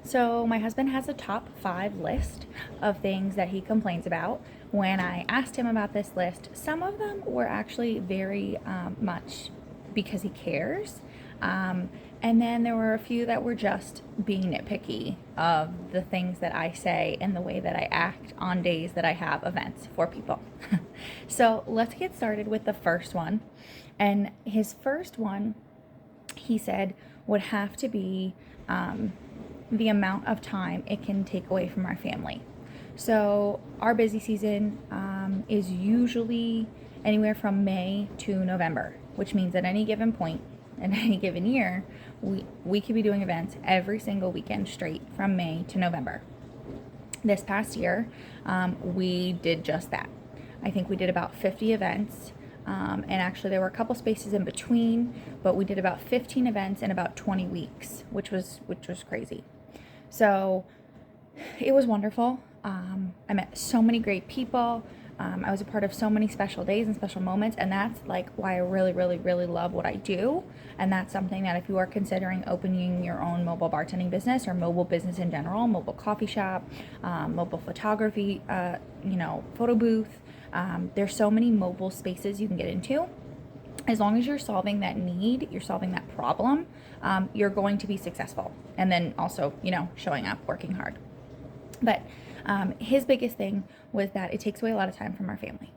So, my husband has a top 5 list of things that he complains about. When I asked him about this list, some of them were actually very much because he cares. Um, and then there were a few that were just being nitpicky of the things that I say and the way that I act on days that I have events for people. So, let's get started with the first one. And his first one, he said, would have to be the amount of time it can take away from our family. So, our busy season is usually anywhere from May to November, which means at any given point, in any given year, we could be doing events every single weekend straight from May to November. This past year, we did just that. I think we did about 50 events. And actually, there were a couple spaces in between, but we did about 15 events in about 20 weeks, which was crazy. So it was wonderful. I met so many great people. I was a part of so many special days and special moments, and that's like why I really, really, really love what I do. And that's something that if you are considering opening your own mobile bartending business or mobile business in general, mobile coffee shop, mobile photography, photo booth, there's so many mobile spaces you can get into. As long as you're solving that need, you're solving that problem, you're going to be successful. And then also, showing up, working hard. But his biggest thing was that it takes away a lot of time from our family.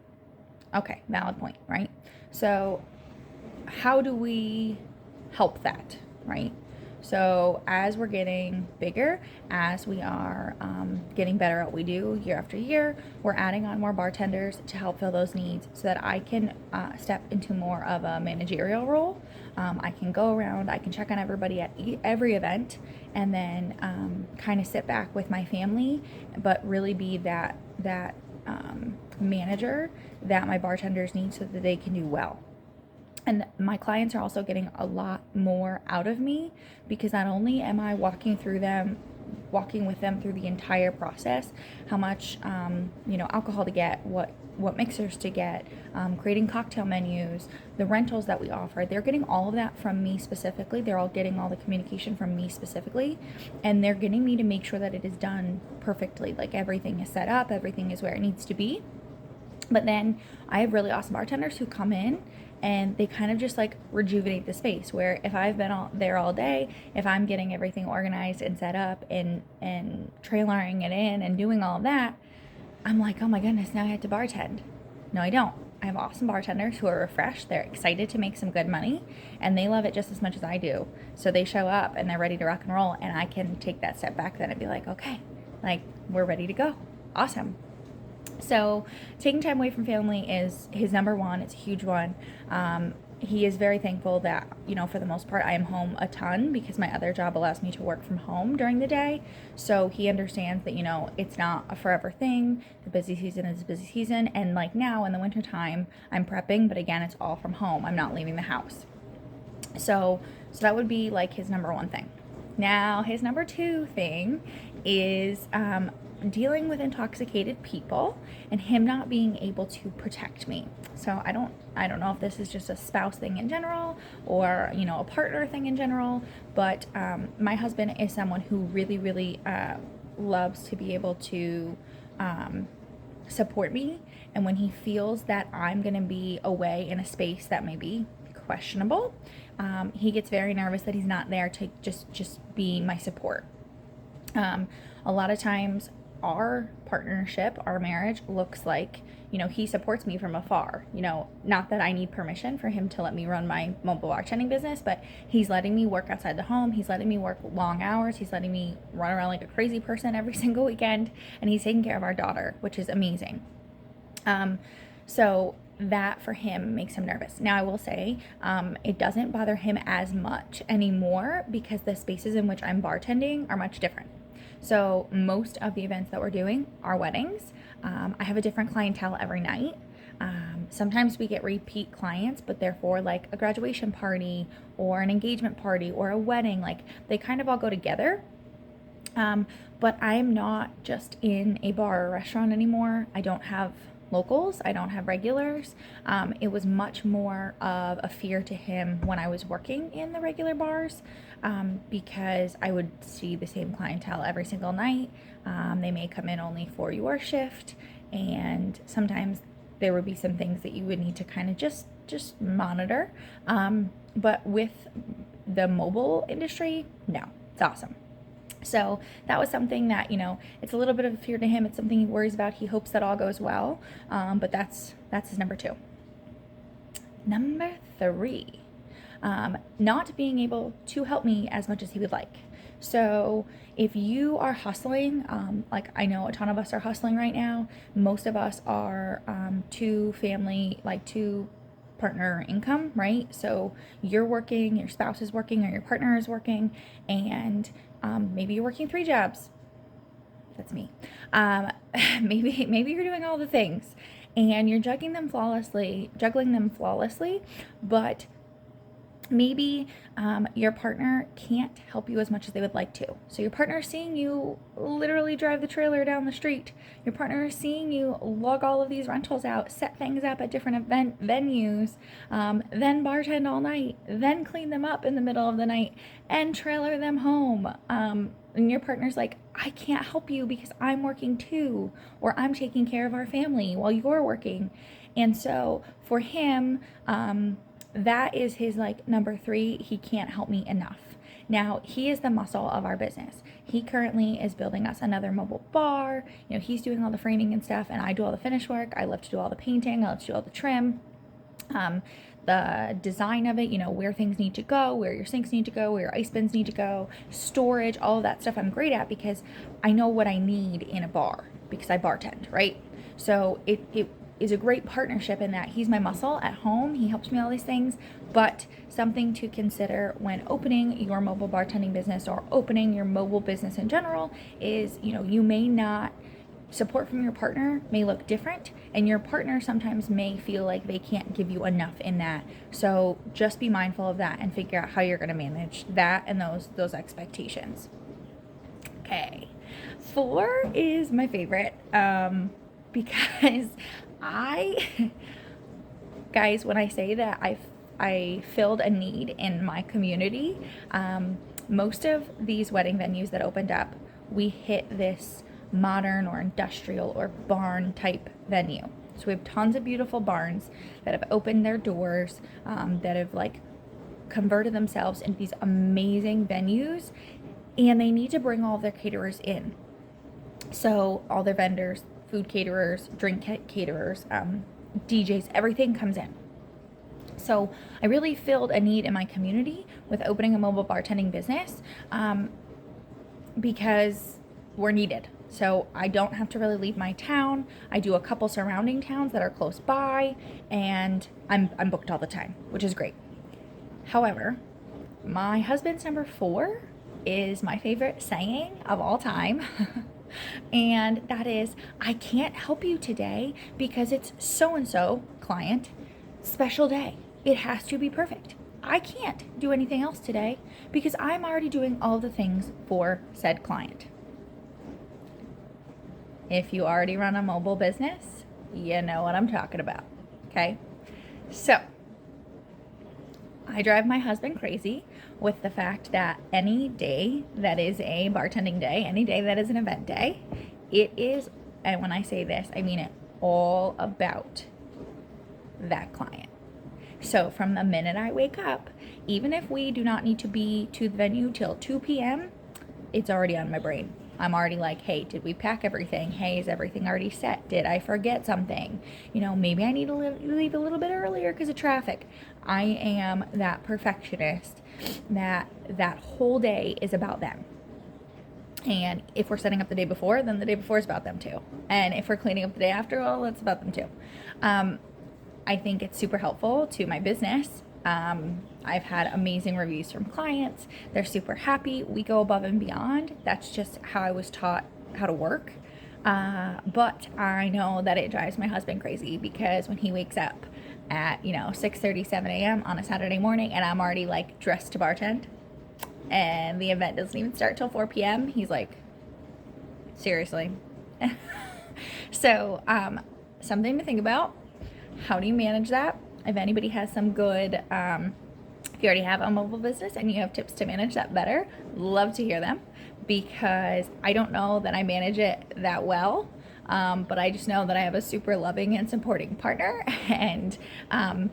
Okay, valid point, right? So how do we help that, right? So as we're getting bigger, as we are getting better at what we do year after year, we're adding on more bartenders to help fill those needs so that I can step into more of a managerial role. I can go around, I can check on everybody at every event, and then kind of sit back with my family, but really be that manager that my bartenders need so that they can do well. And my clients are also getting a lot more out of me because not only am I walking with them through the entire process, how much, alcohol to get, what mixers to get, creating cocktail menus, the rentals that we offer. They're getting all of that from me specifically. They're all getting all the communication from me specifically, and they're getting me to make sure that it is done perfectly. Like everything is set up, everything is where it needs to be. But then I have really awesome bartenders who come in and they kind of just like rejuvenate the space, where if I've been there all day, if I'm getting everything organized and set up and trailering it in and doing all of that, I'm like, oh my goodness, now I have to bartend. No, I don't. I have awesome bartenders who are refreshed. They're excited to make some good money, and they love it just as much as I do. So they show up and they're ready to rock and roll, and I can take that step back then and be like, okay, like we're ready to go. Awesome. So taking time away from family is his number one. It's a huge one. He is very thankful that, for the most part, I am home a ton because my other job allows me to work from home during the day. So he understands that, it's not a forever thing. The busy season is a busy season. And like now in the wintertime, I'm prepping, but again, it's all from home. I'm not leaving the house. So that would be like his number one thing. Now, his number two thing is dealing with intoxicated people and him not being able to protect me. So I don't know if this is just a spouse thing in general or a partner thing in general, but my husband is someone who really, really loves to be able to support me. And when he feels that I'm going to be away in a space that may be questionable, he gets very nervous that he's not there to just be my support. A lot of times our partnership, our marriage looks like, he supports me from afar. Not that I need permission for him to let me run my mobile bartending business, but he's letting me work outside the home. He's letting me work long hours. He's letting me run around like a crazy person every single weekend, and he's taking care of our daughter, which is amazing. So that for him makes him nervous. Now I will say, it doesn't bother him as much anymore because the spaces in which I'm bartending are much different. So most of the events that we're doing are weddings. I have a different clientele every night. Sometimes we get repeat clients, but they're for like a graduation party or an engagement party or a wedding. Like they kind of all go together. But I'm not just in a bar or restaurant anymore. I don't have locals. I don't have regulars. It was much more of a fear to him when I was working in the regular bars, because I would see the same clientele every single night. They may come in only for your shift, and sometimes there would be some things that you would need to kind of just monitor. But with the mobile industry, no, it's awesome. So that was something that, it's a little bit of a fear to him. It's something he worries about. He hopes that all goes well. But that's his number 2. Number 3, not being able to help me as much as he would like. So if you are hustling, like I know a ton of us are hustling right now. Most of us are two partner income, right? So you're working, your spouse is working, or your partner is working, and maybe you're working 3 jobs. That's me. Maybe you're doing all the things and you're juggling them flawlessly, but maybe your partner can't help you as much as they would like to. So your partner is seeing you literally drive the trailer down the street. Your partner is seeing you lug all of these rentals out, set things up at different venues, then bartend all night, then clean them up in the middle of the night, and trailer them home. And your partner's like, I can't help you because I'm working too, or I'm taking care of our family while you're working. And so for him, that is his number 3. He can't help me enough. Now, he is the muscle of our business. He currently is building us another mobile bar. He's doing all the framing and stuff, and I do all the finish work. I love to do all the painting. I love to do all the trim. The design of it, where things need to go, where your sinks need to go, where your ice bins need to go, storage, all of that stuff I'm great at because I know what I need in a bar because I bartend, right? So it is a great partnership in that he's my muscle at home. He helps me all these things, but something to consider when opening your mobile bartending business or opening your mobile business in general is, you may not, support from your partner may look different, and your partner sometimes may feel like they can't give you enough in that. So just be mindful of that and figure out how you're going to manage that and those expectations. Okay. 4 is my favorite, because guys, when I say that I filled a need in my community, most of these wedding venues that opened up, we hit this modern or industrial or barn type venue. So we have tons of beautiful barns that have opened their doors, that have converted themselves into these amazing venues, and they need to bring all of their caterers in. So all their vendors, food caterers, drink caterers, DJs, everything comes in. So I really filled a need in my community with opening a mobile bartending business, because we're needed. So I don't have to really leave my town. I do a couple surrounding towns that are close by, and I'm booked all the time, which is great. However, my husband's number 4 is my favorite saying of all time. And that is, I can't help you today because it's so-and-so client special day. It has to be perfect. I can't do anything else today because I'm already doing all the things for said client. If you already run a mobile business, you know what I'm talking about, okay? So, I drive my husband crazy with the fact that any day that is a bartending day, any day that is an event day, it is, and when I say this, I mean it, all about that client. So from the minute I wake up, even if we do not need to be to the venue till 2 p.m., it's already on my brain. I'm already like, hey, did we pack everything? Hey, is everything already set? Did I forget something? Maybe I need to leave a little bit earlier because of traffic. I am that perfectionist that whole day is about them. And if we're setting up the day before, then the day before is about them too. And if we're cleaning up the day after, well, it's about them too. I think it's super helpful to my business. I've had amazing reviews from clients. They're super happy. We go above and beyond. That's just how I was taught how to work. But I know that it drives my husband crazy because when he wakes up at 6:30, 7 a.m. on a Saturday morning and I'm already dressed to bartend and the event doesn't even start till 4 p.m., he's like, seriously. So something to think about. How do you manage that? If anybody has some good, if you already have a mobile business and you have tips to manage that better, love to hear them, because I don't know that I manage it that well. But I just know that I have a super loving and supporting partner, and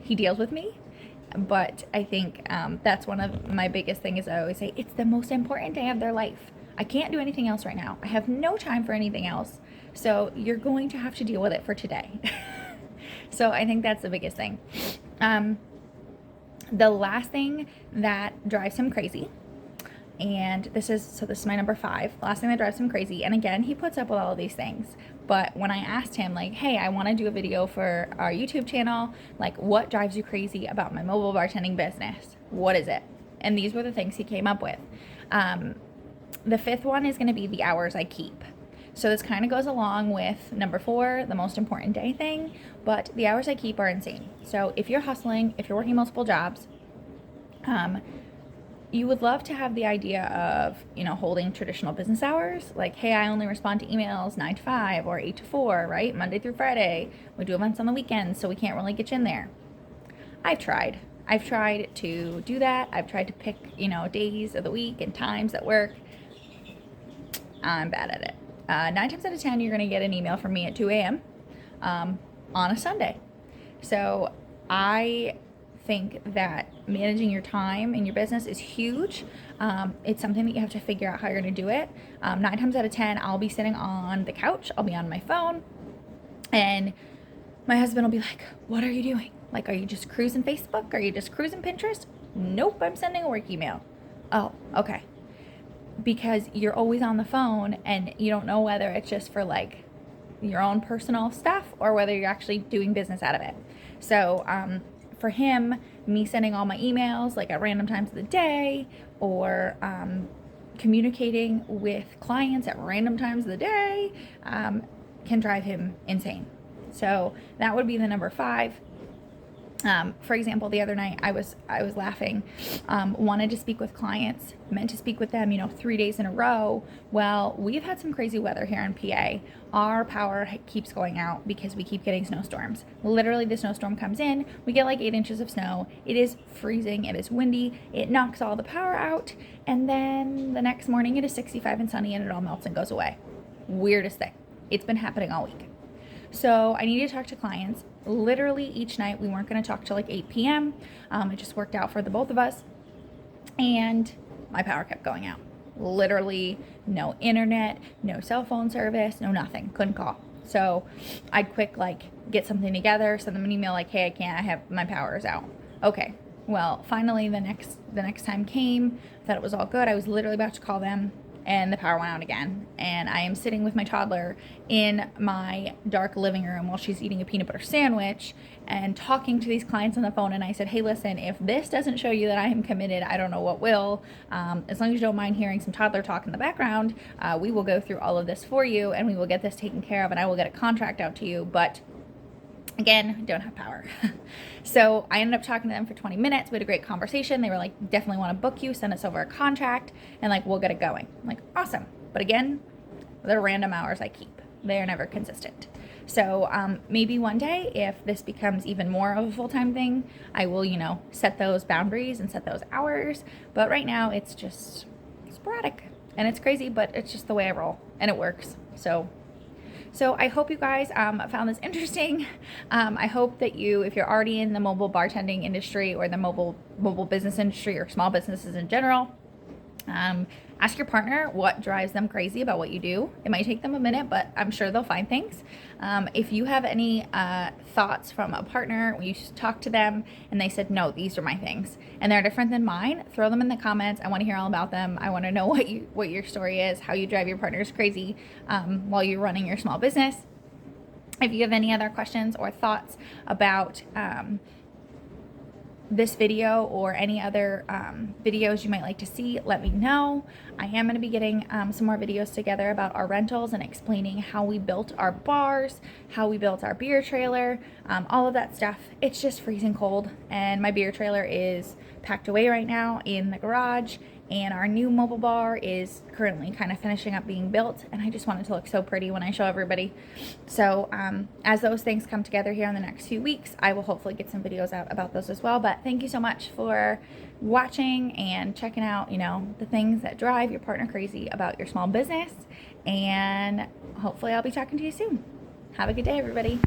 he deals with me. But I think that's one of my biggest things. I always say it's the most important day of their life. I can't do anything else right now. I have no time for anything else. So you're going to have to deal with it for today. So I think that's the biggest thing. The last thing that drives him crazy, and this is my number 5, last thing that drives him crazy. And again, he puts up with all of these things. But when I asked him, like, hey, I want to do a video for our YouTube channel, like, what drives you crazy about my mobile bartending business? What is it? And these were the things he came up with. The 5th one is going to be the hours I keep. So this kind of goes along with number 4, the most important day thing, but the hours I keep are insane. So if you're hustling, if you're working multiple jobs, you would love to have the idea of, holding traditional business hours. Like, hey, I only respond to emails 9 to 5 or 8 to 4, right? Monday through Friday. We do events on the weekends, so we can't really get you in there. I've tried to do that. I've tried to pick, days of the week and times that work. I'm bad at it. 9 times out of 10, you're going to get an email from me at 2 a.m. On a Sunday. So I think that managing your time in your business is huge. It's something that you have to figure out how you're going to do it. 9 times out of 10, I'll be sitting on the couch. I'll be on my phone. And my husband will be like, what are you doing? Like, are you just cruising Facebook? Are you just cruising Pinterest? Nope, I'm sending a work email. Oh, okay. Because you're always on the phone and you don't know whether it's just for like your own personal stuff or whether you're actually doing business out of it. So for him, me sending all my emails like at random times of the day, or communicating with clients at random times of the day, can drive him insane. So that would be the number 5. For example, the other night I was laughing, wanted to speak with clients, meant to speak with them, 3 days in a row. Well, we've had some crazy weather here in PA. Our power keeps going out because we keep getting snowstorms. Literally, the snowstorm comes in, we get like 8 inches of snow. It is freezing, it is windy, it knocks all the power out, and then the next morning it is 65 and sunny and it all melts and goes away. Weirdest thing. It's been happening all week. So I needed to talk to clients. Literally each night, we weren't going to talk till like 8 p.m. It just worked out for the both of us. And my power kept going out. Literally no internet, no cell phone service, no nothing. Couldn't call. So I'd quick get something together, send them an email like, hey, I can't, my power is out. Okay. Well, finally the next time came. I thought it was all good. I was literally about to call them, and the power went out again. And I am sitting with my toddler in my dark living room while she's eating a peanut butter sandwich and talking to these clients on the phone. And I said, hey, listen, if this doesn't show you that I am committed, I don't know what will. As long as you don't mind hearing some toddler talk in the background, we will go through all of this for you and we will get this taken care of and I will get a contract out to you. But again, don't have power. So I ended up talking to them for 20 minutes. We had a great conversation. They were like, definitely want to book you, send us over a contract, and we'll get it going. I'm like, awesome. But again, they're random hours I keep. They're never consistent. So maybe one day, if this becomes even more of a full-time thing, I will, set those boundaries and set those hours. But right now, it's just sporadic. And it's crazy, but it's just the way I roll. And it works. So I hope you guys found this interesting. I hope that if you're already in the mobile bartending industry or the mobile business industry or small businesses in general, ask your partner what drives them crazy about what you do. It might take them a minute, but I'm sure they'll find things. If you have any thoughts from a partner, when you talk to them and they said, no, these are my things, and they're different than mine, throw them in the comments. I want to hear all about them. I want to know what your story is, how you drive your partners crazy while you're running your small business. If you have any other questions or thoughts about this video or any other videos you might like to see, let me know. I am going to be getting some more videos together about our rentals and explaining how we built our bars, how we built our beer trailer, all of that stuff. It's just freezing cold and my beer trailer is packed away right now in the garage and our new mobile bar is currently kind of finishing up being built, and I just want it to look so pretty when I show everybody. So as those things come together here in the next few weeks, I will hopefully get some videos out about those as well. But thank you so much for watching and checking out, you know, the things that drive your partner crazy about your small business, and hopefully I'll be talking to you soon. Have a good day, everybody.